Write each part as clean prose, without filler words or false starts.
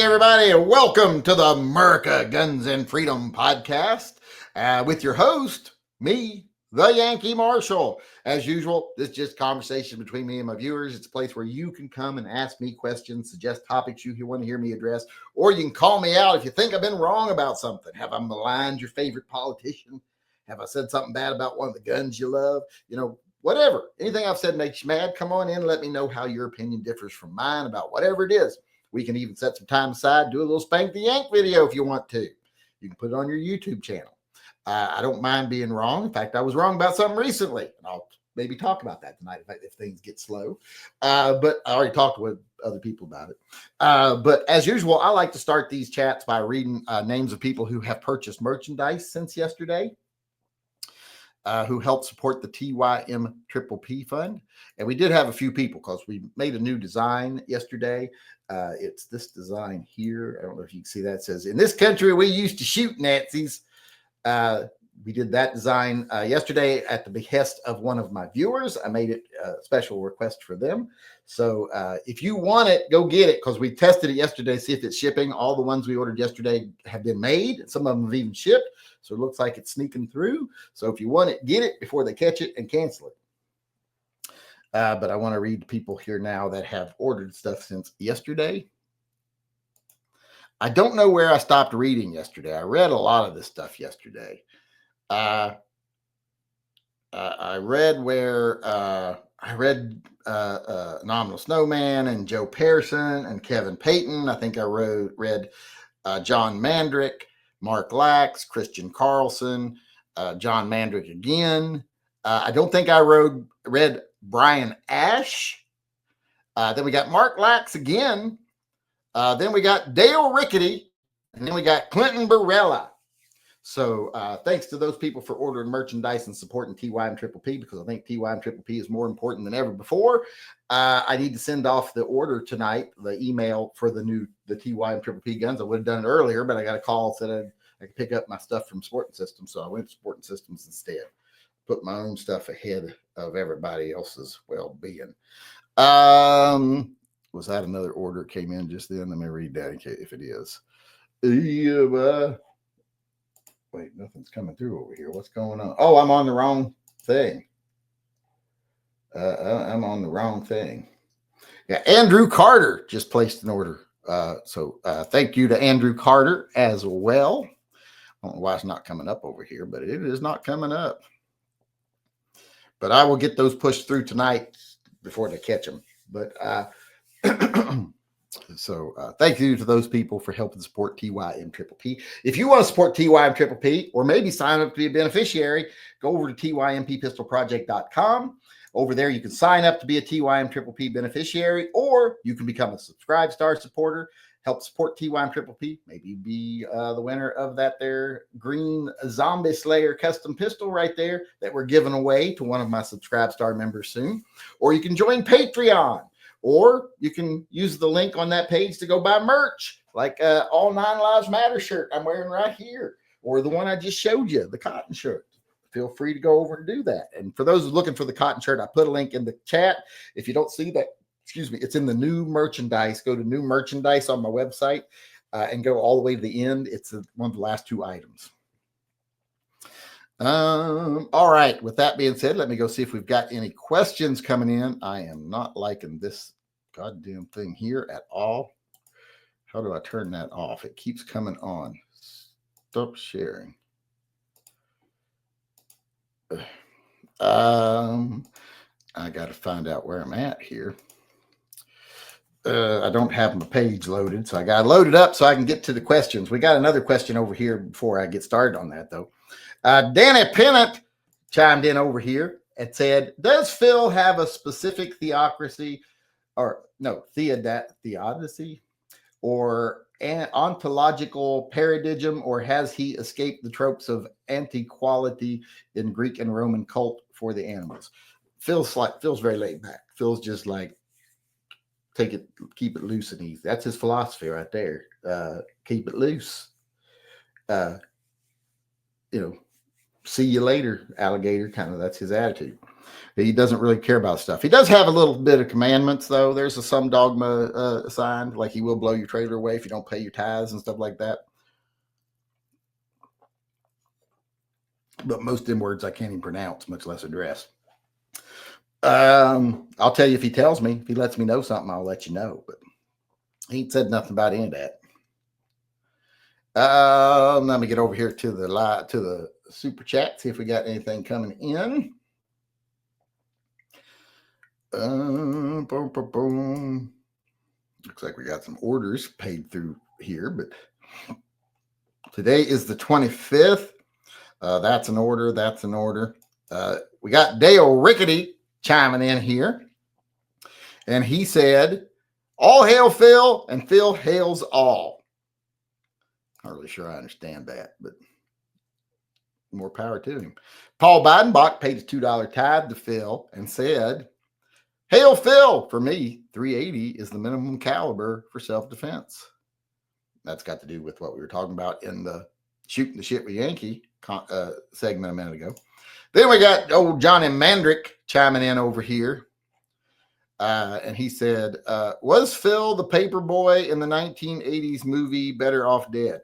everybody, and welcome to the MURCA Guns and Freedom podcast with your host, me, the Yankee Marshal. As usual, this is just conversation between me and my viewers. It's a place where you can come and ask me questions, suggest topics you want to hear me address, or you can call me out if you think I've been wrong about something. Have I maligned your favorite politician? Have I said something bad about one of the guns you love? Whatever. Anything I've said makes you mad, come on in and let me know how your opinion differs from mine about whatever it is. We can even set some time aside, do a little Spank the Yank video if you want to. You can put it on your YouTube channel. I don't mind being wrong. In fact, I was wrong about something recently, and I'll maybe talk about that tonight if things get slow. But I already talked with other people about it. But as usual, I like to start these chats by reading names of people who have purchased merchandise since yesterday. Who helped support the TYMP fund. And we did have a few people because we made a new design yesterday. It's this design here. I don't know if you can see that. It says, "In this country, we used to shoot Nazis." We did that design yesterday at the behest of one of my viewers. I made it a special request for them. So if you want it, go get it, because we tested it yesterday, see if it's shipping. All the ones we ordered yesterday have been made. Some of them have even shipped. So it looks like it's sneaking through. So if you want it, get it before they catch it and cancel it. But I want to read people here now that have ordered stuff since yesterday. I don't know where I stopped reading yesterday. I read a lot of this stuff yesterday. I read where I read Nominal Snowman and Joe Pearson and Kevin Payton. I think I read John Mandrick, Mark Lax, Christian Carlson, John Mandrick again. I don't think I read Brian Ash. Then we got Mark Lax again. Then we got Dale Rickety. And then we got Clinton Barella. So thanks to those people for ordering merchandise and supporting TYMP, because I think TYMP is more important than ever before. I need to send off the order tonight, the email for the TYMP guns. I would have done it earlier, but I got a call said I could pick up my stuff from Sporting Systems. So I went to Sporting Systems instead. Put my own stuff ahead of everybody else's well-being. Was that another order that came in just then? Let me read that in case if it is. Wait, nothing's coming through over here. What's going on? Oh, I'm on the wrong thing. I'm on the wrong thing. Yeah, Andrew Carter just placed an order. So thank you to Andrew Carter as well. I don't know why it's not coming up over here, but it is not coming up. But I will get those pushed through tonight before they catch them. But so thank you to those people for helping support TYMP. If you want to support TYMP or maybe sign up to be a beneficiary, go over to TYMPpistolproject.com. Over there, you can sign up to be a TYMP beneficiary, or you can become a Subscribe Star supporter, help support TYMP, maybe be the winner of that there green Zombie Slayer custom pistol right there that we're giving away to one of my Subscribe Star members soon. Or you can join Patreon. Or you can use the link on that page to go buy merch, like All 9 Lives Matter shirt I'm wearing right here, or the one I just showed you, the cotton shirt. Feel free to go over and do that. And for those looking for the cotton shirt, I put a link in the chat. If you don't see that, it's in the new merchandise. Go to new merchandise on my website and go all the way to the end. It's one of the last 2 items. All right. With that being said, let me go see if we've got any questions coming in. I am not liking this goddamn thing here at all. How do I turn that off? It keeps coming on. Stop sharing. I got to find out where I'm at here. I don't have my page loaded, so I got to load it up so I can get to the questions. We got another question over here before I get started on that, though. Danny Pennant chimed in over here and said, "Does Phil have a specific theocracy, or no, theodicy, or an ontological paradigm, or has he escaped the tropes of antiquality in Greek and Roman cult for the animals?" Phil's very laid back. Phil's just like, keep it loose and easy. That's his philosophy right there. Keep it loose. see you later, alligator. Kind of that's his attitude. He doesn't really care about stuff. He does have a little bit of commandments, though. There's some dogma assigned, like he will blow your trailer away if you don't pay your tithes and stuff like that. But most of them words I can't even pronounce, much less address. I'll tell you if he tells me. If he lets me know something, I'll let you know. But he ain't said nothing about any of that. Let me get over here to the super chat, see if we got anything coming in. Boom, boom, boom. Looks like we got some orders paid through here, but today is the 25th. That's an order. That's an order. We got Dale Rickety chiming in here, and he said, "All hail Phil, and Phil hails all." Not really sure I understand that, but more power to him. Paul Bidenbach paid his $2 tithe to Phil and said, "Hail Phil, for me, 380 is the minimum caliber for self-defense." That's got to do with what we were talking about in the Shooting the Shit with Yankee segment a minute ago. Then we got old Johnny Mandrick chiming in over here. And he said, "Was Phil the paper boy in the 1980s movie Better Off Dead?"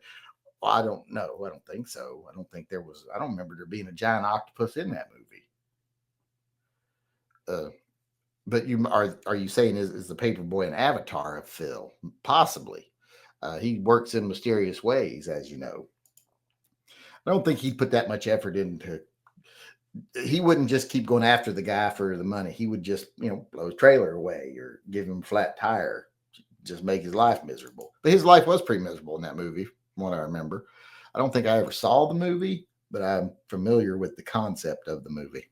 Well, I don't know. I don't think so. I don't remember there being a giant octopus in that movie. But are you saying is the paper boy an avatar of Phil? Possibly. He works in mysterious ways, as you know. I don't think he'd put that much effort into. He wouldn't just keep going after the guy for the money. He would just, blow his trailer away or give him a flat tire, just make his life miserable. But his life was pretty miserable in that movie, from what I remember. I don't think I ever saw the movie, but I'm familiar with the concept of the movie.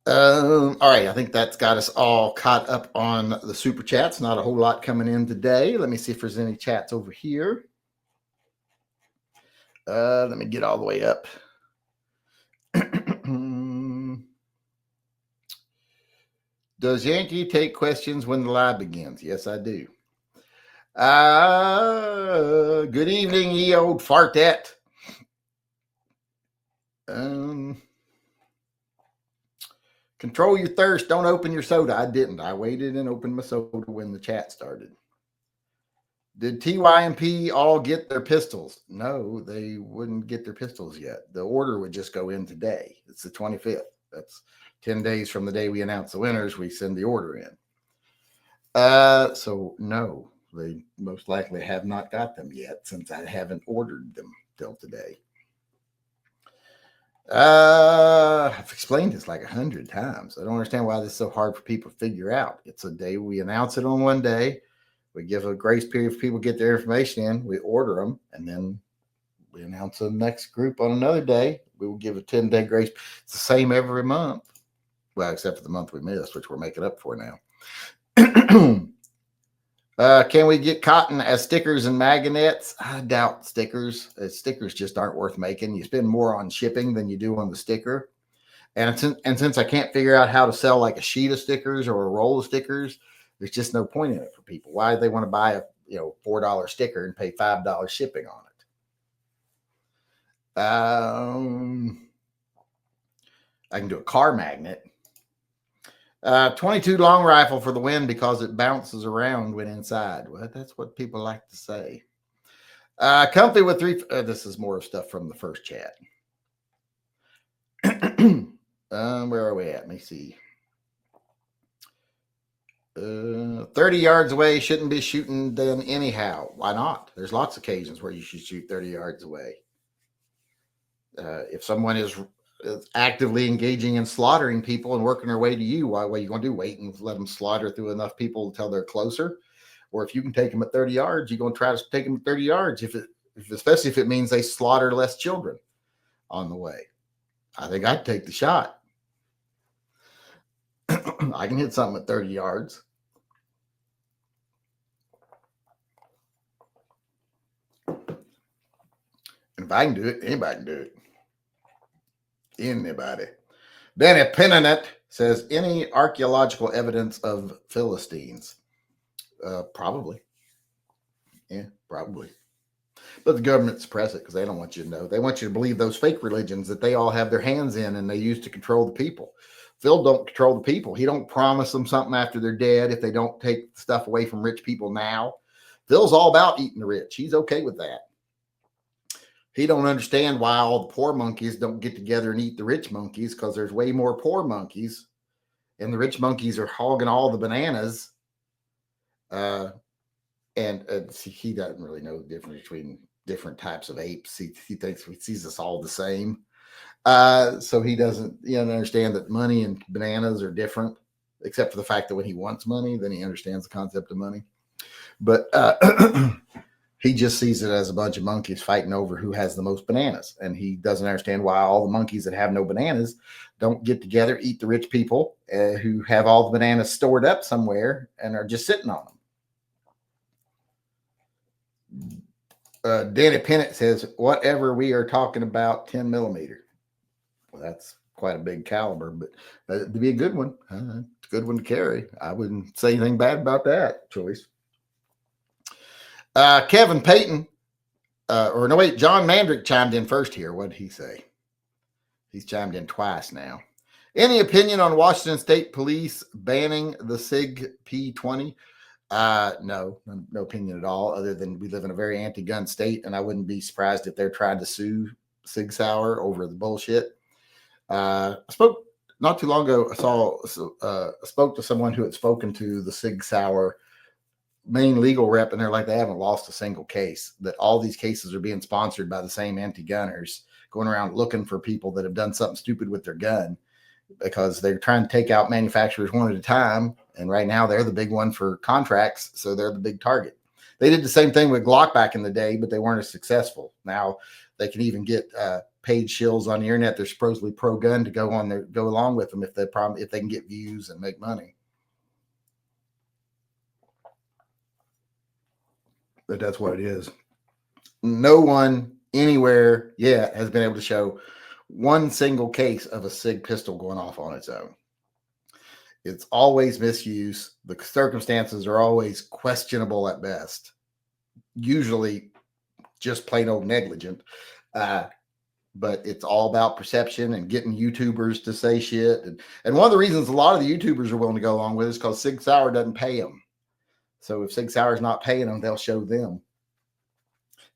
All right, I think that's got us all caught up on the super chats. Not a whole lot coming in today. Let me see if there's any chats over here. Let me get all the way up. Does Yankee take questions when the live begins? Yes, I do. Good evening, ye old fartette. Control your thirst. Don't open your soda. I didn't. I waited and opened my soda when the chat started. Did TYMP all get their pistols? No, they wouldn't get their pistols yet. The order would just go in today. It's the 25th. That's 10 days from the day we announce the winners. We send the order in. So no, they most likely have not got them yet since I haven't ordered them till today. I've explained this like 100 times. I don't understand why this is so hard for people to figure out. It's a day we announce it on one day. We give a grace period for people to get their information in. We order them, and then we announce the next group on another day. We will give a 10-day grace. It's the same every month. Well, except for the month we missed, which we're making up for now. Can we get cotton as stickers and magnets? I doubt stickers. Stickers just aren't worth making. You spend more on shipping than you do on the sticker. And since I can't figure out how to sell like a sheet of stickers or a roll of stickers, there's just no point in it for people. Why do they want to buy a $4 sticker and pay $5 shipping on it? I can do a car magnet. 22 long rifle for the win because it bounces around when inside. Well, that's what people like to say. Comfy with three. This is more stuff from the first chat. Where are we at? Let me see. 30 yards away shouldn't be shooting then anyhow. Why not? There's lots of occasions where you should shoot 30 yards away. If someone is actively engaging in slaughtering people and working their way to you, what are you going to do? Wait and let them slaughter through enough people until they're closer? Or if you can take them at 30 yards, you're going to try to take them at 30 yards, especially if it means they slaughter less children on the way. I think I'd take the shot. I can hit something at 30 yards. And if I can do it, anybody can do it. Anybody. Danny Penninet says, any archaeological evidence of Philistines? Probably. Yeah, probably. But the government suppress it because they don't want you to know. They want you to believe those fake religions that they all have their hands in and they use to control the people. Phil don't control the people. He don't promise them something after they're dead if they don't take stuff away from rich people now. Phil's all about eating the rich. He's okay with that. He don't understand why all the poor monkeys don't get together and eat the rich monkeys, because there's way more poor monkeys and the rich monkeys are hogging all the bananas. And he doesn't really know the difference between different types of apes. He thinks he sees us all the same. So he doesn't understand that money and bananas are different, except for the fact that when he wants money, then he understands the concept of money. But he just sees it as a bunch of monkeys fighting over who has the most bananas. And he doesn't understand why all the monkeys that have no bananas don't get together, eat the rich people who have all the bananas stored up somewhere and are just sitting on them. Danny Pennant says, whatever we are talking about, 10 millimeter. Well, that's quite a big caliber, but it'd be a good one. It's a good one to carry. I wouldn't say anything bad about that choice. Kevin Payton, John Mandrick chimed in first here. What did he say? He's chimed in twice now. Any opinion on Washington State Police banning the SIG P20? No opinion at all, other than we live in a very anti-gun state, and I wouldn't be surprised if they're trying to sue Sig Sauer over the bullshit. I spoke not too long ago. I spoke to someone who had spoken to the Sig Sauer main legal rep, and they're like, they haven't lost a single case. That all these cases are being sponsored by the same anti-gunners going around looking for people that have done something stupid with their gun, because they're trying to take out manufacturers one at a time. And right now they're the big one for contracts. So they're the big target. They did the same thing with Glock back in the day, but they weren't as successful. Now they can even get paid shills on the internet. They're supposedly pro-gun to go along with them if they can get views and make money. But that's what it is. No one anywhere yet has been able to show one single case of a SIG pistol going off on its own. It's always misuse. The circumstances are always questionable at best. Usually just plain old negligent. But it's all about perception and getting YouTubers to say shit. And one of the reasons a lot of the YouTubers are willing to go along with it is because Sig Sauer doesn't pay them. So if Sig Sauer's not paying them, they'll show them.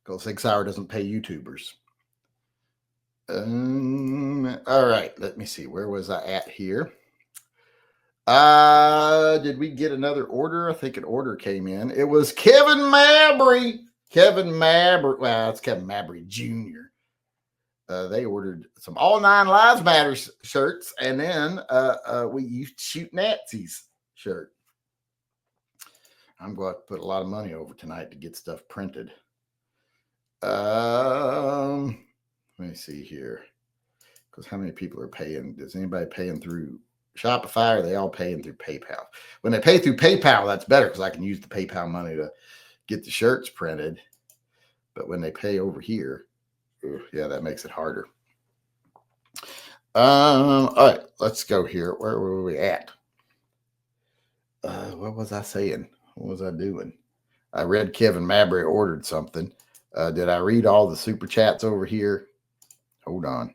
Because Sig Sauer doesn't pay YouTubers. All right, let me see. Where was I at here? Did we get another order? I think an order came in. It was Kevin Mabry. Well, it's Kevin Mabry Jr. They ordered some All Nine Lives Matter shirts, and then we used Shoot Nazis shirt. I'm going to put a lot of money over tonight to get stuff printed. Let me see here. Because how many people are paying? Is anybody paying through Shopify, or are they all paying through PayPal? When they pay through PayPal, that's better because I can use the PayPal money to get the shirts printed. But when they pay over here, yeah, that makes it harder. All right, let's go here. Where were we at? What was I saying? What was I doing? I read Kevin Mabry ordered something. Did I read all the super chats over here? Hold on.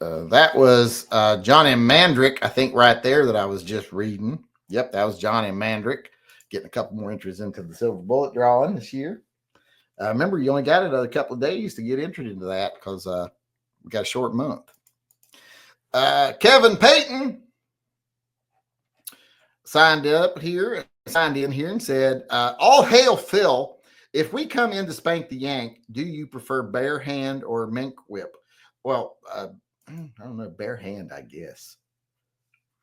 That was Johnny Mandrick, I think, right there that I was just reading. Yep, that was Johnny Mandrick. Getting a couple more entries into the Silver Bullet drawing this year. Remember, you only got it a couple of days to get entered into that because we got a short month. Kevin Payton signed in here and said, all hail Phil. If we come in to spank the Yank, do you prefer bare hand or mink whip? Well, I don't know, bare hand, I guess.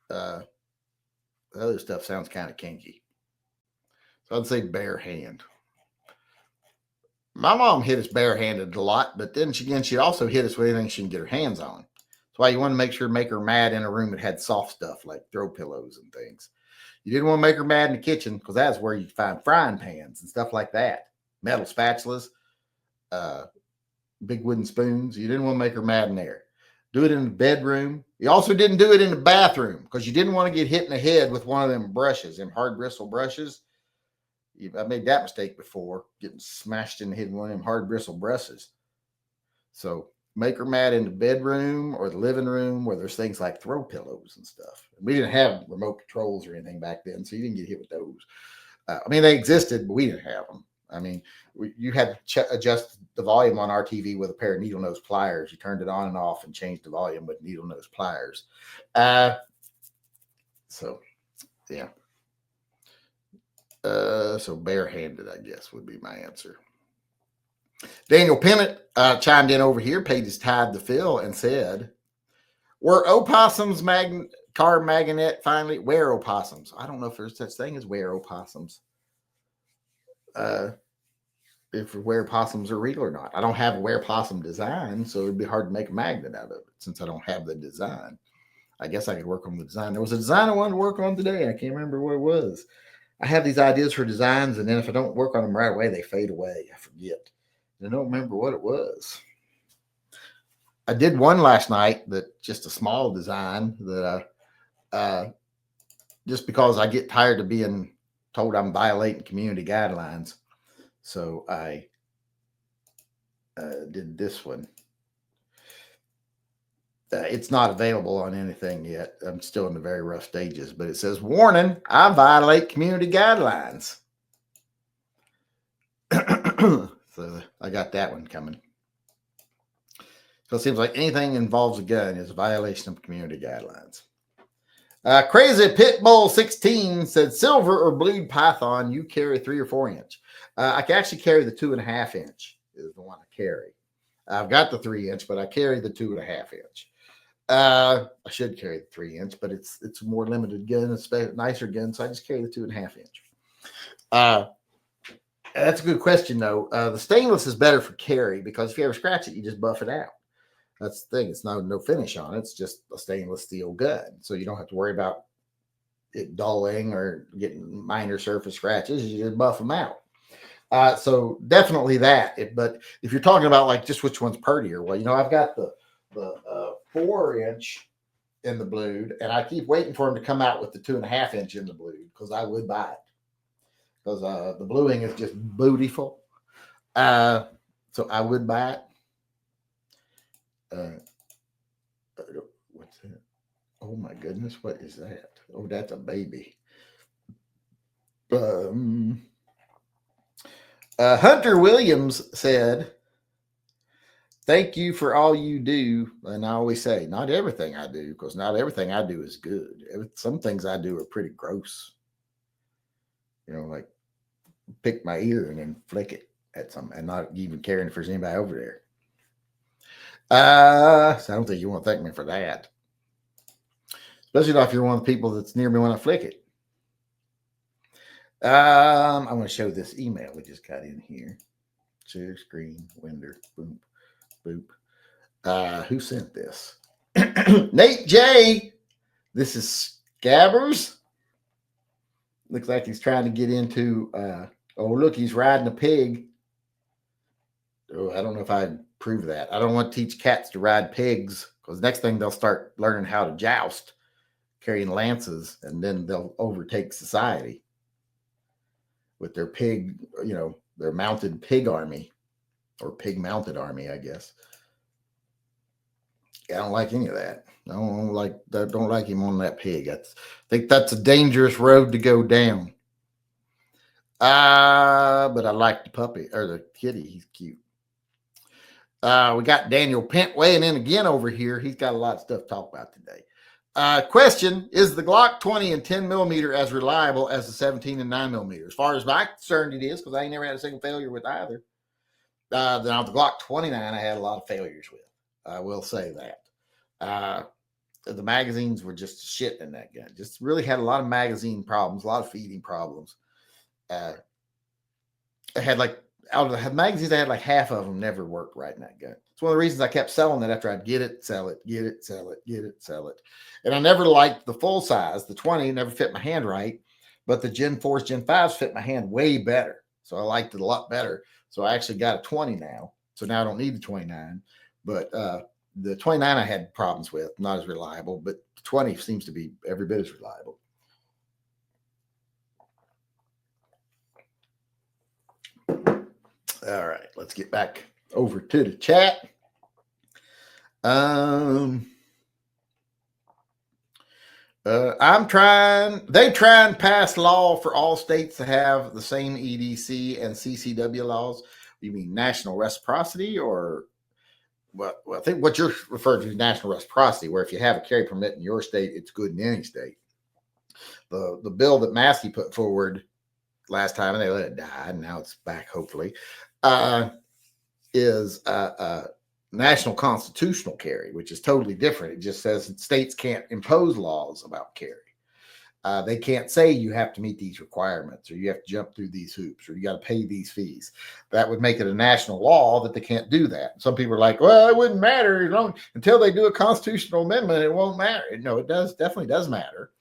The other stuff sounds kind of kinky. So I'd say bare hand. My mom hit us barehanded a lot, but then she'd also hit us with anything she can get her hands on. That's why you want to make her mad in a room that had soft stuff like throw pillows and things. You didn't want to make her mad in the kitchen because that's where you find frying pans and stuff like that. Metal spatulas, big wooden spoons. You didn't want to make her mad in there. Do it in the bedroom. You also didn't do it in the bathroom because you didn't want to get hit in the head with one of them brushes, them hard bristle brushes. I made that mistake before, getting smashed in the head with one of them hard bristle brushes. So make her mad in the bedroom or the living room where there's things like throw pillows and stuff. We didn't have remote controls or anything back then, so you didn't get hit with those. I mean, they existed, but we didn't have them. I mean, you had to adjust the volume on our TV with a pair of needle nose pliers. You turned it on and off and changed the volume with needle nose pliers. So, yeah. So barehanded, I guess, would be my answer. Daniel Pennant chimed in over here, paid his tithe to Phil, and said, "Were opossums car magnet finally? Where opossums? I don't know if there's such thing as where opossums. If where possums are real or not. I don't have a where possum design, so it'd be hard to make a magnet out of it since I don't have the design. I guess I could work on the design. There was a design I wanted to work on today. I can't remember what it was. I have these ideas for designs, and then if I don't work on them right away, they fade away. I forget. I don't remember what it was. I did one last night that just a small design that just because I get tired of being told I'm violating community guidelines. So I did this one. It's not available on anything yet. I'm still in the very rough stages, but it says, "Warning, I violate community guidelines." So I got that one coming. So it seems like anything involves a gun is a violation of community guidelines. Crazy Pitbull 16 said, "Silver or blue python, you carry 3 or 4 inch." I can actually carry the 2.5 inch is the one I carry. I've got the 3 inch, but I carry the 2.5 inch. I should carry the 3 inch, but it's a more limited gun. It's a nicer gun, so I just carry the 2.5 inch. That's a good question, though. The stainless is better for carry because if you ever scratch it, you just buff it out. That's the thing. It's no finish on it. It's just a stainless steel gun, so you don't have to worry about it dulling or getting minor surface scratches. You just buff them out. So definitely that. But if you're talking about like just which one's prettier, well, I've got the 4 inch in the blued, and I keep waiting for him to come out with the 2.5 inch in the blued because I would buy it because the bluing is just beautiful. So I would buy it. What's that? Oh my goodness, what is that? Oh, that's a baby. Hunter Williams said, "Thank you for all you do." And I always say, not everything I do, because not everything I do is good. Some things I do are pretty gross. Like pick my ear and then flick it at something and not even caring if there's anybody over there. So I don't think you want to thank me for that. Especially not if you're one of the people that's near me when I flick it. I'm going to show this email we just got in here. Share screen, window, boom, boop. Who sent this? Nate J. This is Scabbers. Looks like he's trying to get into, oh, look, he's riding a pig. Oh, I don't know if I'd prove that. I don't want to teach cats to ride pigs because next thing they'll start learning how to joust, carrying lances, and then they'll overtake society with their pig, their mounted pig army or pig mounted army, I guess. I don't like any of that. I don't like him on that pig. I think that's a dangerous road to go down. But I like the puppy or the kitty. He's cute. We got Daniel Pent weighing in again over here. He's got a lot of stuff to talk about today. Question: is the Glock 20 and 10 millimeter as reliable as the 17 and 9 millimeter? As far as I'm concerned, it is, because I ain't never had a single failure with either. Now the Glock 29, I had a lot of failures with. I will say that. The magazines were just shit in that gun. Just really had a lot of magazine problems, a lot of feeding problems. I had out of the magazines, I had like half of them never worked right in that gun. It's one of the reasons I kept selling it after I'd get it, sell it, get it, sell it, get it, sell it. And I never liked the full size. The 20 never fit my hand right, but the Gen 4s, Gen 5s fit my hand way better. So I liked it a lot better. So I actually got a 20 now. So now I don't need the 29. But the 29 I had problems with, not as reliable, but the 20 seems to be every bit as reliable. All right, let's get back over to the chat. They try and pass law for all states to have the same EDC and CCW laws. You mean national reciprocity, or well, I think what you're referring to is national reciprocity, where if you have a carry permit in your state, it's good in any state. The bill that Maskey put forward last time, and they let it die, and now it's back, hopefully, is national constitutional carry, which is totally different. It just says that states can't impose laws about carry. They can't say you have to meet these requirements, or you have to jump through these hoops, or you got to pay these fees. That would make it a national law that they can't do that. Some people are like, well, it wouldn't matter until they do a constitutional amendment. It won't matter. No, it does. Definitely does matter,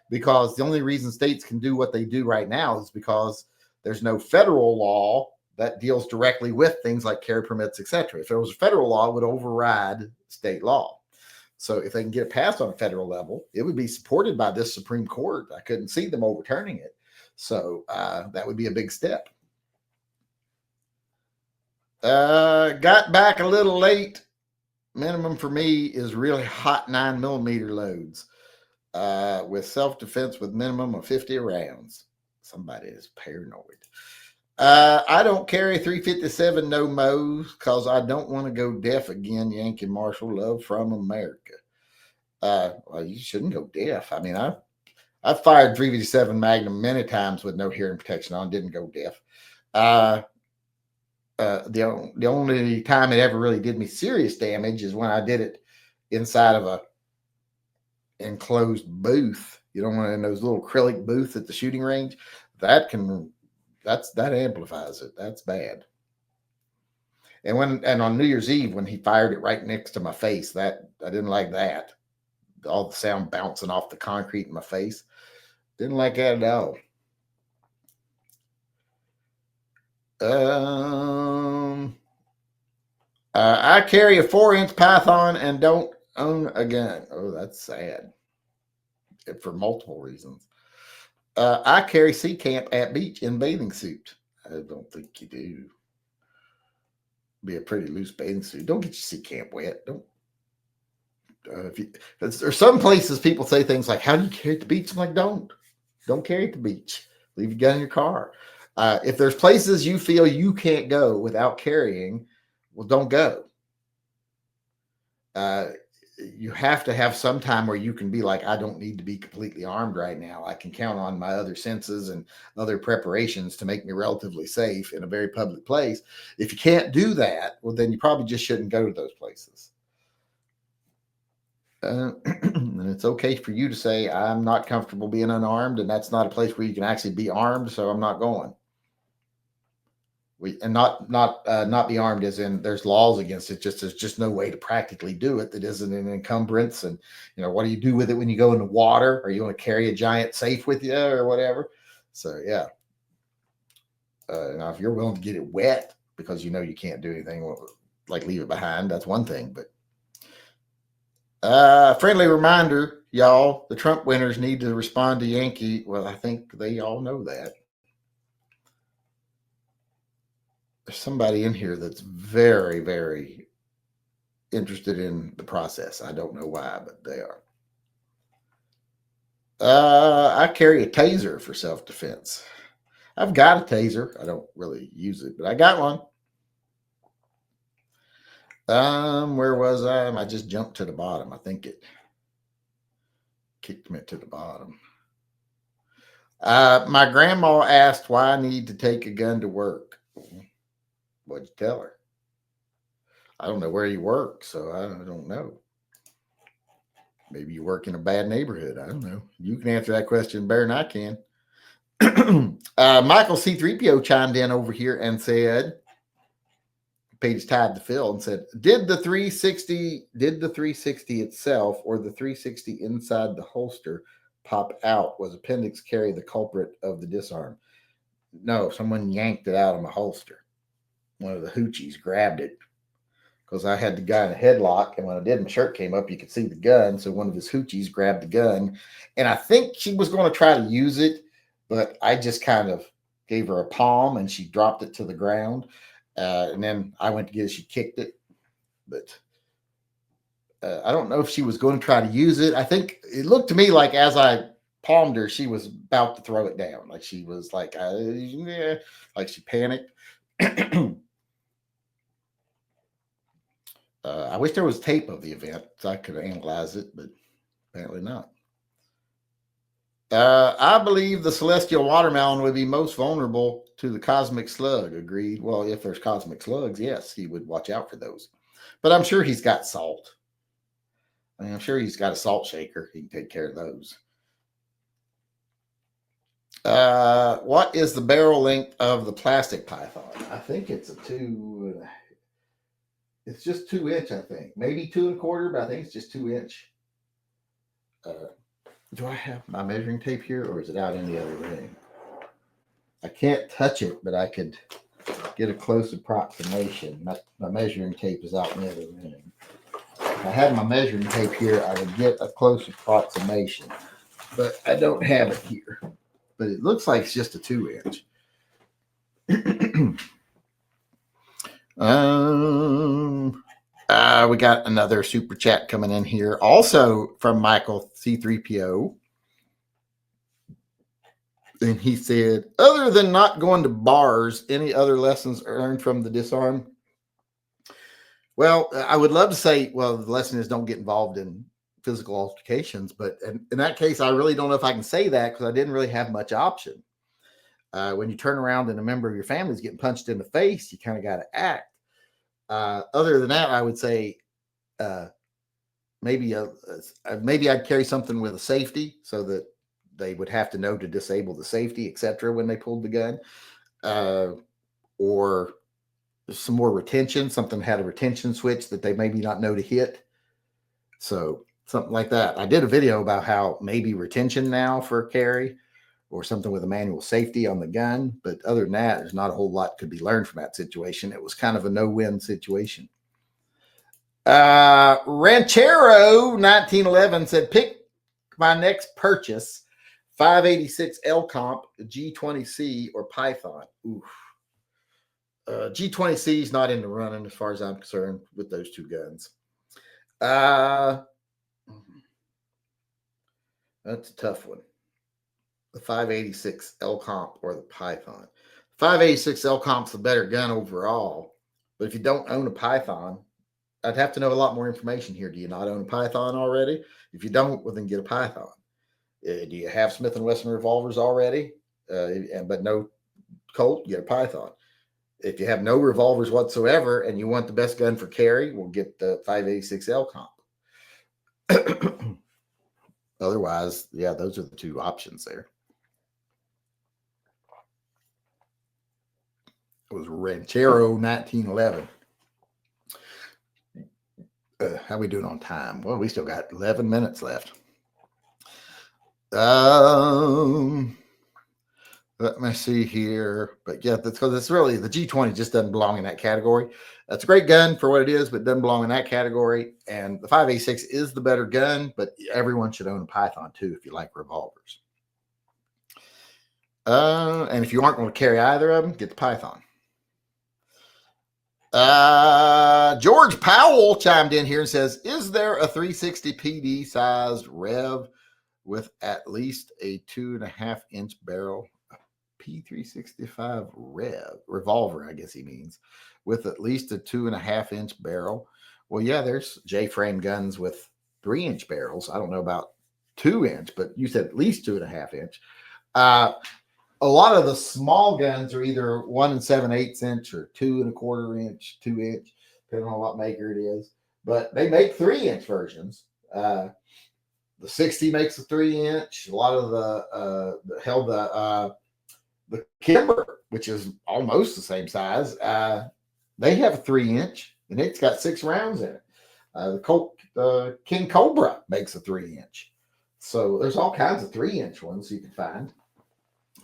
because the only reason states can do what they do right now is because there's no federal law that deals directly with things like carry permits, etc. If there was a federal law, it would override state law. So if they can get it passed on a federal level, it would be supported by this Supreme Court. I couldn't see them overturning it. So that would be a big step. Got back a little late. Minimum for me is really hot 9mm loads with self-defense with minimum of 50 rounds. Somebody is paranoid. I don't carry 357 no mows because I don't want to go deaf again. Yankee Marshall, love from America. Well, you shouldn't go deaf. I mean, I've fired 357 Magnum many times with no hearing protection on, didn't go deaf. The only time it ever really did me serious damage is when I did it inside of a enclosed booth. You know, one of those little acrylic booths at the shooting range. That amplifies it. That's bad. And on New Year's Eve, when he fired it right next to my face, that I didn't like that. All the sound bouncing off the concrete in my face. Didn't like that at all. I carry a 4-inch Python and don't own a gun. Oh, that's sad. For multiple reasons. I carry sea camp at beach in bathing suit. I don't think you do. Be a pretty loose bathing suit. Don't get your sea camp wet. Don't. There's some places people say things like, "How do you carry at the beach?" I'm like, don't carry at the beach. Leave your gun in your car. If there's places you feel you can't go without carrying, well, don't go. You have to have some time where you can be like, I don't need to be completely armed right now. I can count on my other senses and other preparations to make me relatively safe in a very public place. If you can't do that, well, then you probably just shouldn't go to those places. And it's okay for you to say, I'm not comfortable being unarmed, and that's not a place where you can actually be armed, so I'm not going. Not be armed as in there's laws against it. There's just no way to practically do it that isn't an encumbrance. And what do you do with it when you go in the water? Are you going to carry a giant safe with you or whatever? So yeah. Now if you're willing to get it wet because you can't do anything, like leave it behind, that's one thing. But friendly reminder, y'all, the Trump winners need to respond to Yankee. Well, I think they all know that. There's somebody in here that's very, very interested in the process. I don't know why, but they are. I carry a taser for self-defense. I've got a taser. I don't really use it, but I got one. Where was I? I just jumped to the bottom. I think it kicked me to the bottom. My grandma asked why I need to take a gun to work. What'd you tell her? I don't know where you work, so I don't know. Maybe you work in a bad neighborhood. I don't know. You can answer that question better than I can. Michael C3PO chimed in over here and said, page tied to Phil, and said, did the 360 itself or the 360 inside the holster pop out? Was appendix carry the culprit of the disarm? No, someone yanked it out of my holster. One of the hoochies grabbed it because I had the guy in a headlock, and when I did, my shirt came up, you could see the gun. So one of his hoochies grabbed the gun, and I think she was going to try to use it, but I just kind of gave her a palm and she dropped it to the ground. And then I went to get it. She kicked it, but I don't know if she was going to try to use it. I think it looked to me like as I palmed her, she was about to throw it down. Like she was like, yeah, like she panicked. I wish there was tape of the event so I could analyze it, but apparently not. I believe the celestial watermelon would be most vulnerable to the cosmic slug. Agreed. Well, if there's cosmic slugs, yes, he would watch out for those. But I'm sure he's got salt. I mean, I'm sure he's got a salt shaker. He can take care of those. What is the barrel length of the plastic python? I think it's a 2. It's just 2 inch, I think. Maybe 2 1/4, but I think it's just 2 inch. Do I have my measuring tape here, or is it out in the other room? I can't touch it, but I could get a close approximation. My measuring tape is out in the other room. If I had my measuring tape here, I would get a close approximation, but I don't have it here. But it looks like it's just a 2 inch. We got another super chat coming in here, also from Michael C3PO. And he said, other than not going to bars, any other lessons learned from the disarm? Well, I would love to say, well, the lesson is don't get involved in physical altercations. But in that case, I really don't know if I can say that because I didn't really have much option. When you turn around and a member of your family is getting punched in the face, you kind of got to act. Other than that, I would say maybe I'd carry something with a safety so that they would have to know to disable the safety, etc. when they pulled the gun, or some more retention. Something had a retention switch that they maybe not know to hit. So something like that. I did a video about how maybe retention now for carry or something with a manual safety on the gun. But other than that, there's not a whole lot could be learned from that situation. It was kind of a no-win situation. Ranchero 1911 said, pick my next purchase, 586 L Comp, G20C, or Python. Oof. G20C is not in the running as far as I'm concerned with those two guns. That's a tough one. The 586 L Comp or the Python. 586 L Comp's the better gun overall, but if you don't own a Python, I'd have to know a lot more information here. Do you not own a Python already? If you don't, well, then get a Python. Do you have Smith & Wesson revolvers already, but no Colt? Get a Python. If you have no revolvers whatsoever and you want the best gun for carry, we'll get the 586 L Comp. Otherwise, yeah, those are the two options there. It was Ranchero 1911. How we doing on time? Well, we still got 11 minutes left. Let me see here. But yeah, that's because it's really the G20 just doesn't belong in that category. That's a great gun for what it is, but doesn't belong in that category. And the 586 is the better gun, but everyone should own a Python too if you like revolvers. And if you aren't going to carry either of them, get the Python. George Powell chimed in here and says, is there a 360 PD sized rev with at least a 2.5 inch barrel? P365 revolver, I guess he means, with at least a 2.5 inch barrel. Well, yeah, there's J-frame guns with 3 inch barrels. I don't know about 2 inch, but you said at least 2.5 inch. A lot of the small guns are either 1 7/8 inch or 2 1/4 inch, 2 inch, depending on what maker it is. But they make 3 inch versions. The 60 makes a 3 inch. A lot of the Kimber, which is almost the same size, they have a 3 inch, and it's got 6 rounds in it. The King Cobra makes a 3 inch. So there's all kinds of 3 inch ones you can find.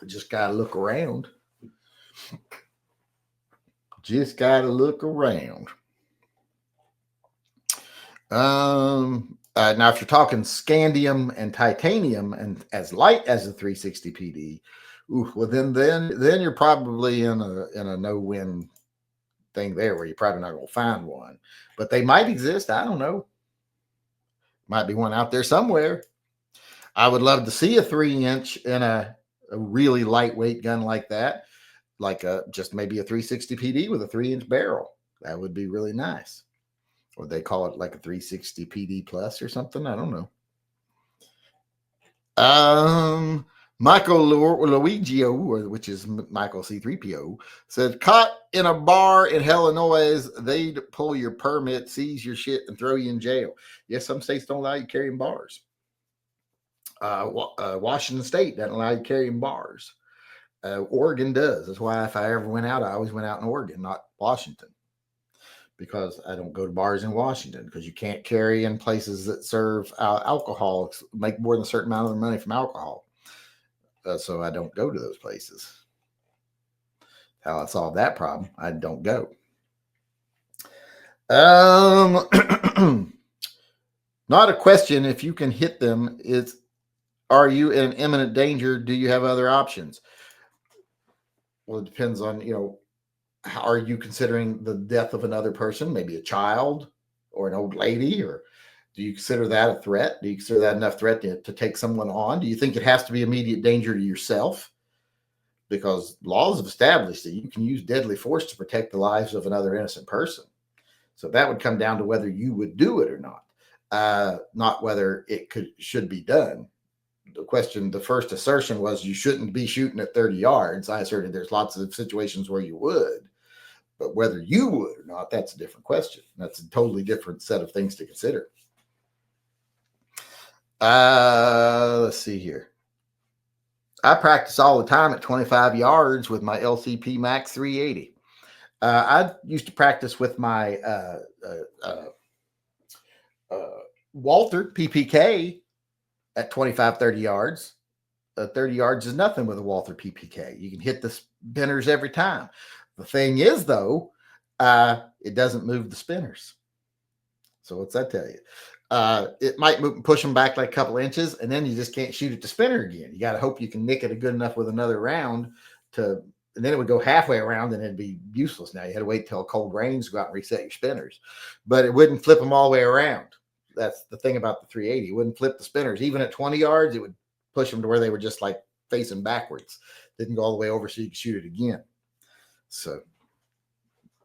Just got to look around. Just got to look around. Now, if you're talking scandium and titanium and as light as a 360 PD, well, then you're probably in a no-win thing there where you're probably not going to find one, but they might exist. I don't know. Might be one out there somewhere. I would love to see a 3-inch in a really lightweight gun like that, like just maybe a 360 PD with a 3-inch barrel. That would be really nice. Or they call it like a 360 PD plus or something. I don't know. Michael Luigio, which is Michael C3PO, said, caught in a bar in Illinois, they'd pull your permit, seize your shit, and throw you in jail. Yes, some states don't allow you carrying bars. Washington State doesn't allow you carrying bars. Oregon does. That's why if I ever went out, I always went out in Oregon, not Washington, because I don't go to bars in Washington, because you can't carry in places that serve alcohol, make more than a certain amount of their money from alcohol. So I don't go to those places. How I solve that problem, I don't go. Not a question. If you can hit them, are you in imminent danger? Do you have other options? Well, it depends on, how are you considering the death of another person, maybe a child or an old lady, or do you consider that a threat? Do you consider that enough threat to take someone on? Do you think it has to be immediate danger to yourself? Because laws have established that you can use deadly force to protect the lives of another innocent person. So that would come down to whether you would do it or not whether it should be done. The first assertion was you shouldn't be shooting at 30 yards. I asserted there's lots of situations where you would, but whether you would or not, that's a different question. That's a totally different set of things to consider. Let's see here. I practice all the time at 25 yards with my LCP Max 380. I used to practice with my Walther PPK at 25, 30 yards. 30 yards is nothing with a Walther PPK. You can hit the spinners every time. The thing is, though, it doesn't move the spinners. So what's that tell you? It might push them back like a couple inches, and then you just can't shoot at the spinner again. You got to hope you can nick it good enough with another round and then it would go halfway around and it'd be useless. Now you had to wait till cold rains to go out and reset your spinners, but it wouldn't flip them all the way around. That's the thing about the 380. It wouldn't flip the spinners. Even at 20 yards, it would push them to where they were just like facing backwards. Didn't go all the way over so you could shoot it again. So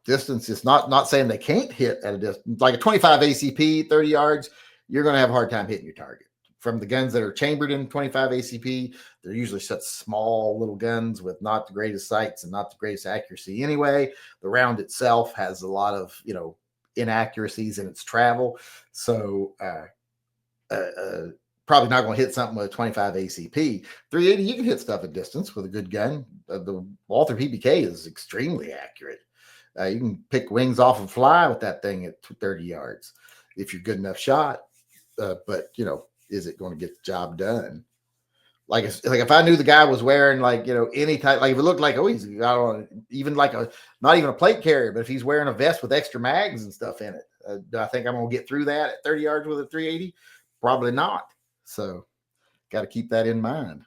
distance is not saying they can't hit at a distance. Like a 25 ACP, 30 yards, you're going to have a hard time hitting your target. From the guns that are chambered in 25 ACP, they're usually such small little guns with not the greatest sights and not the greatest accuracy anyway. The round itself has a lot of, inaccuracies in its travel. So probably not going to hit something with a 25 ACP. 380, you can hit stuff at distance with a good gun. The Walther PPK is extremely accurate. You can pick wings off and fly with that thing at 30 yards if you're good enough shot. But, is it going to get the job done? Like if I knew the guy was wearing any type, like if it looked like, he's got on even like not even a plate carrier, but if he's wearing a vest with extra mags and stuff in it, do I think I'm going to get through that at 30 yards with a 380? Probably not. So got to keep that in mind.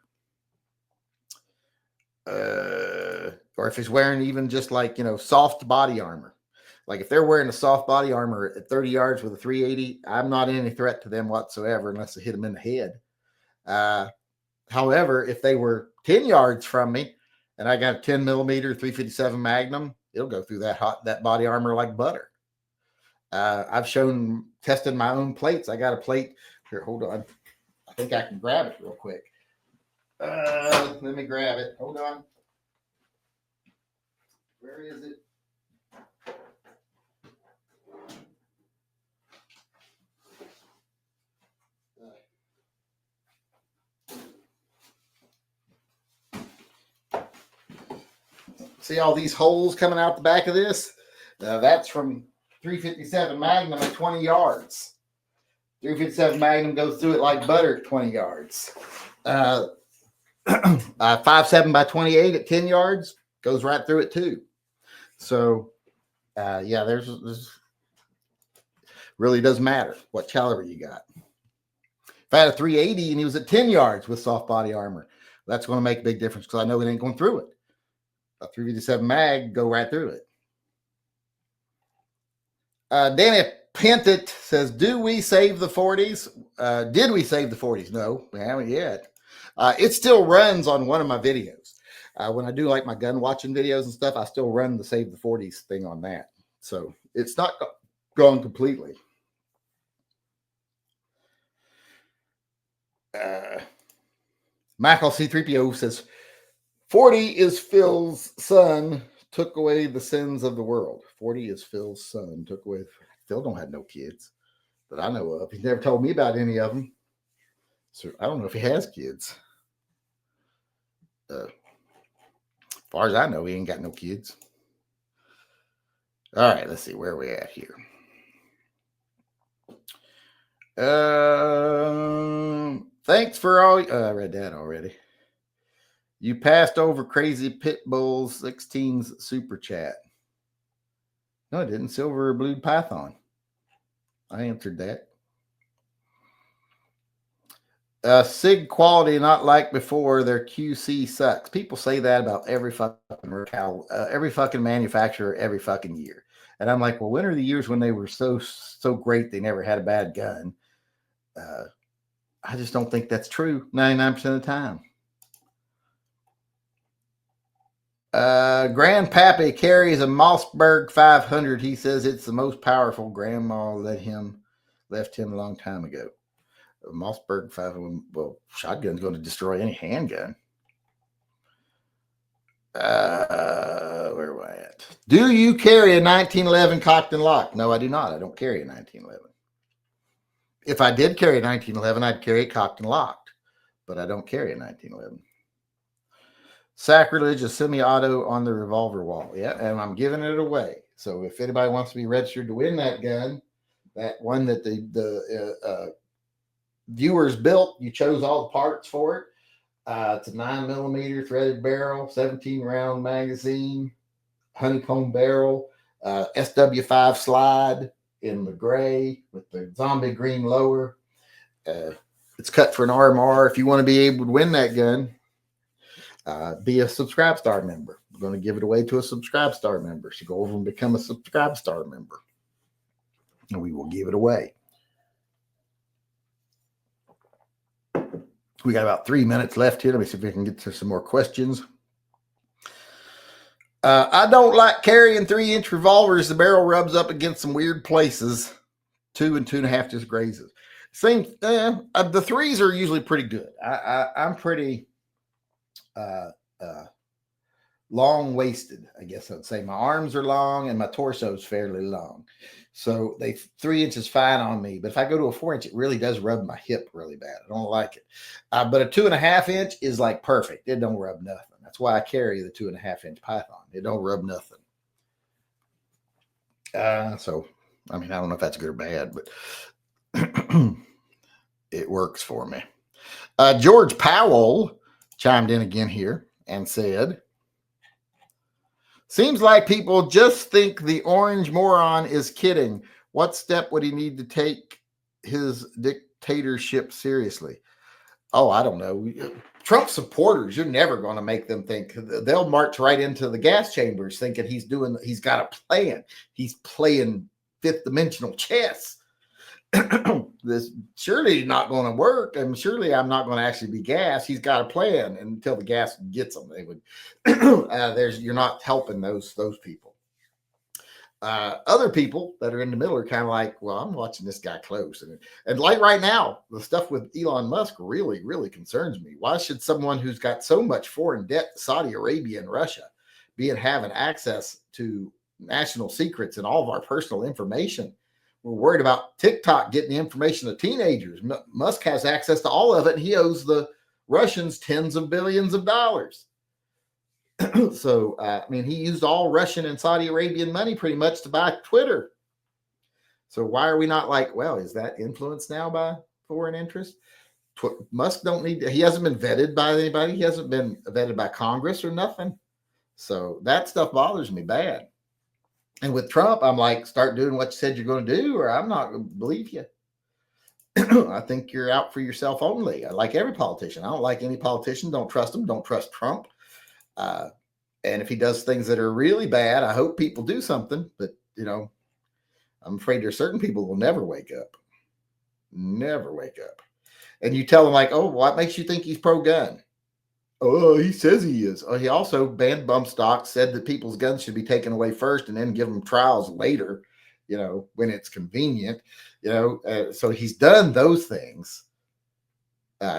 Or if he's wearing even just soft body armor. Like if they're wearing a soft body armor at 30 yards with a 380, I'm not any threat to them whatsoever unless I hit them in the head. However, if they were 10 yards from me and I got a 10 millimeter 357 Magnum, it'll go through that body armor like butter. I've tested my own plates. I got a plate here. Hold on. I think I can grab it real quick. Let me grab it. Hold on. Where is it? See all these holes coming out the back of this? That's from 357 Magnum at 20 yards. 357 Magnum goes through it like butter at 20 yards. 5.7 by 28 at 10 yards goes right through it too. So, there's really does matter what caliber you got. If I had a 380 and he was at 10 yards with soft body armor, that's going to make a big difference because I know it ain't going through it. A 357 mag go right through it. Danny Pentet says, do we save the 40s? Did we save the 40s? No, we haven't yet. It still runs on one of my videos. When I do like my gun watching videos and stuff, I still run the save the 40s thing on that. So it's not gone completely. Michael C3PO says, 40 is Phil's son, took away the sins of the world. 40 is Phil's son, took away. Phil don't have no kids that I know of. He's never told me about any of them. So I don't know if he has kids. As far as I know, he ain't got no kids. All right, let's see where we at here. Thanks for all. I read that already. You passed over Crazy Pitbull's 16's super chat. No, I didn't. Silver Blue Python. I answered that. SIG quality not like before. Their QC sucks. People say that about every fucking manufacturer every fucking year. And I'm like, well, when are the years when they were so great they never had a bad gun? I just don't think that's true 99% of the time. Grandpappy carries a Mossberg 500. He says it's the most powerful. Grandma left him a long time ago. A Mossberg 500. Well, shotgun's going to destroy any handgun. Where am I at? Do you carry a 1911 cocked and locked? No, I do not. I don't carry a 1911. If I did carry a 1911, I'd carry it cocked and locked, but I don't carry a 1911. Sacrilege is semi-auto on the revolver wall. Yeah, and I'm giving it away. So if anybody wants to be registered to win that gun, that one that the viewers built, you chose all the parts for it. It's a 9mm threaded barrel, 17-round magazine, honeycomb barrel, SW5 slide in the gray with the zombie green lower. It's cut for an RMR. If you want to be able to win that gun, be a Subscribe Star member. We're going to give it away to a Subscribe Star member. So go over and become a Subscribe Star member, and we will give it away. We got about 3 minutes left here. Let me see if we can get to some more questions. I don't like carrying 3-inch revolvers. The barrel rubs up against some weird places. 2 and 2.5 just grazes. Same. The threes are usually pretty good. I'm pretty long-waisted, I guess I'd say. My arms are long and my torso is fairly long. So 3 inches fine on me. But if I go to a 4-inch, it really does rub my hip really bad. I don't like it. But a 2.5-inch is like perfect. It don't rub nothing. That's why I carry the 2.5-inch Python. It don't rub nothing. So, I mean, I don't know if that's good or bad, but it works for me. George Powell chimed in again here and said, seems like people just think the orange moron is kidding. What step would he need to take his dictatorship seriously? Oh, I don't know. Trump supporters, you're never going to make them think. They'll march right into the gas chambers thinking he's got a plan. He's playing fifth dimensional chess. This surely not going to work, and surely I'm not going to actually be gas. He's got a plan, and until the gas gets them, they would. You're not helping those people. Other people that are in the middle are kind of like, well, I'm watching this guy close, and like right now, the stuff with Elon Musk really, really concerns me. Why should someone who's got so much foreign debt to Saudi Arabia and Russia be having access to national secrets and all of our personal information? We're worried about TikTok getting the information of teenagers. Musk has access to all of it, and he owes the Russians tens of billions of dollars. So, I mean, he used all Russian and Saudi Arabian money pretty much to buy Twitter. So why are we not like, well, is that influenced now by foreign interest? Musk he hasn't been vetted by anybody. He hasn't been vetted by Congress or nothing. So that stuff bothers me bad. And with Trump, I'm like, start doing what you said you're going to do, or I'm not going to believe you. I think you're out for yourself only. I like every politician. I don't like any politician. Don't trust him. Don't trust Trump. And if he does things that are really bad, I hope people do something. But, I'm afraid there's certain people who will never wake up. Never wake up. And you tell them, like, oh, what makes you think he's pro-gun? Oh, he says he is. Oh, he also banned bump stocks, said that people's guns should be taken away first and then give them trials later, when it's convenient. So he's done those things.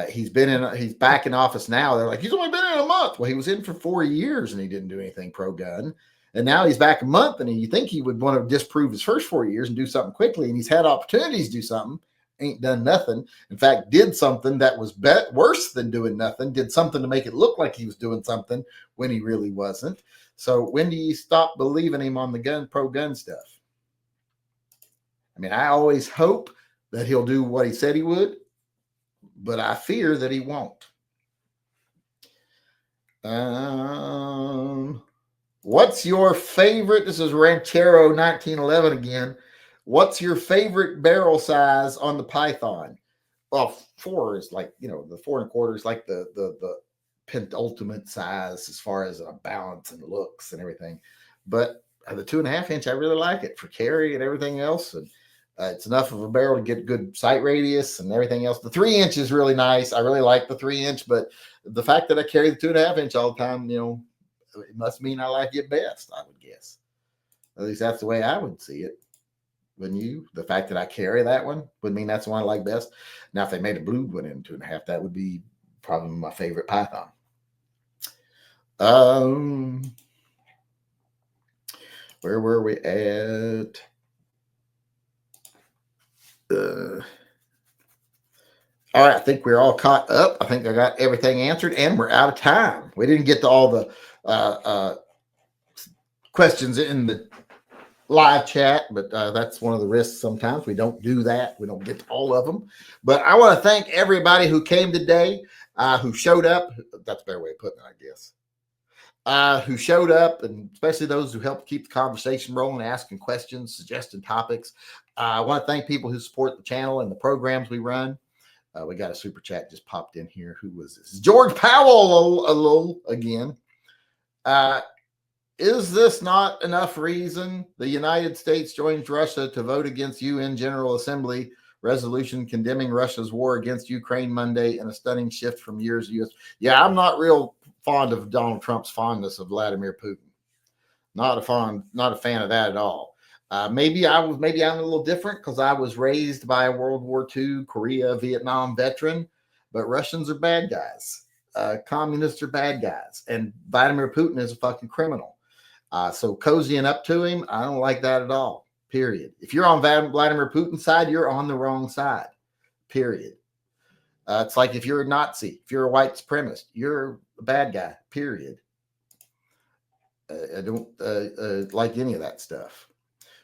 He's back in office now. They're like, he's only been in a month. Well, he was in for 4 years and he didn't do anything pro-gun. And now he's back a month, and you think he would want to disprove his first 4 years and do something quickly. And he's had opportunities to do something, ain't done nothing. In fact, did something that was worse than doing nothing, did something to make it look like he was doing something when he really wasn't. So when do you stop believing him on the pro-gun stuff? I mean, I always hope that he'll do what he said he would, but I fear that he won't. What's your favorite? This is Ranchero 1911 again. What's your favorite barrel size on the Python? Well, 4 is like, the 4 1/4 is like the penultimate size as far as balance and looks and everything. But the 2.5 inch, I really like it for carry and everything else. And it's enough of a barrel to get good sight radius and everything else. The 3 inch is really nice. I really like the 3 inch, but the fact that I carry the 2.5 inch all the time, it must mean I like it best, I would guess. At least that's the way I would see it. Wouldn't you? The fact that I carry that one would mean that's the one I like best. Now, if they made a blue one in 2.5, that would be probably my favorite Python. Where were we at? All right, I think we're all caught up. I think I got everything answered, and we're out of time. We didn't get to all the questions in the live chat, but that's one of the risks sometimes. We don't do that. We don't get to all of them. But I want to thank everybody who came today, who showed up. That's a better way of putting it, I guess. Who showed up, and especially those who helped keep the conversation rolling, asking questions, suggesting topics. I want to thank people who support the channel and the programs we run. We got a super chat just popped in here. Who was this? George Powell again. Is this not enough reason the United States joins Russia to vote against UN General Assembly resolution condemning Russia's war against Ukraine Monday in a stunning shift from years US? Yeah, I'm not real fond of Donald Trump's fondness of Vladimir Putin. Not a fan of that at all. Maybe I'm a little different because I was raised by a World War II, Korea, Vietnam veteran, but Russians are bad guys. Communists are bad guys, and Vladimir Putin is a fucking criminal. So cozying up to him, I don't like that at all. Period. If you're on Vladimir Putin's side, you're on the wrong side. Period. It's like if you're a Nazi, if you're a white supremacist, you're a bad guy. Period. I don't like any of that stuff.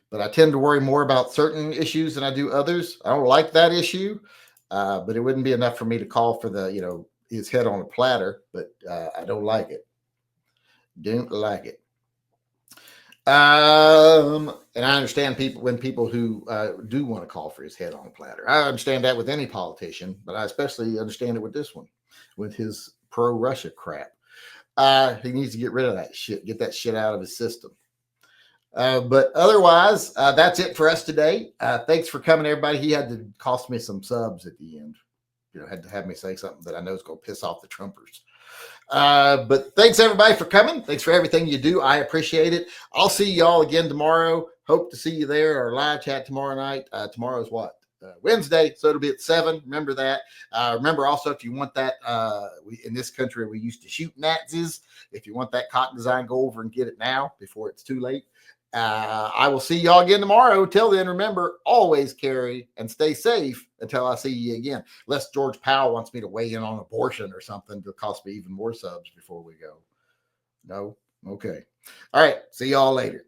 But I tend to worry more about certain issues than I do others. I don't like that issue, but it wouldn't be enough for me to call for his head on a platter. But I don't like it. Don't like it. And I understand people who do want to call for his head on a platter. I understand that with any politician, but I especially understand it with this one, with his pro-Russia crap. He needs to get rid of that shit, get that shit out of his system. But otherwise, that's it for us today. Thanks for coming, everybody. He had to cost me some subs at the end. Had to have me say something that I know is going to piss off the Trumpers. But thanks, everybody, for coming. Thanks for everything you do. I appreciate it. I'll see y'all again tomorrow. Hope to see you there. Our live chat tomorrow night. Tomorrow's what? Wednesday, so it'll be at 7. Remember that. Remember also, if you want that, in this country, we used to shoot Nazis. If you want that cotton design, go over and get it now before it's too late. I will see y'all again tomorrow. Till then, remember, always carry and stay safe until I see you again. Unless George Powell wants me to weigh in on abortion or something to cost me even more subs before we go. No? Okay. All right. See y'all later.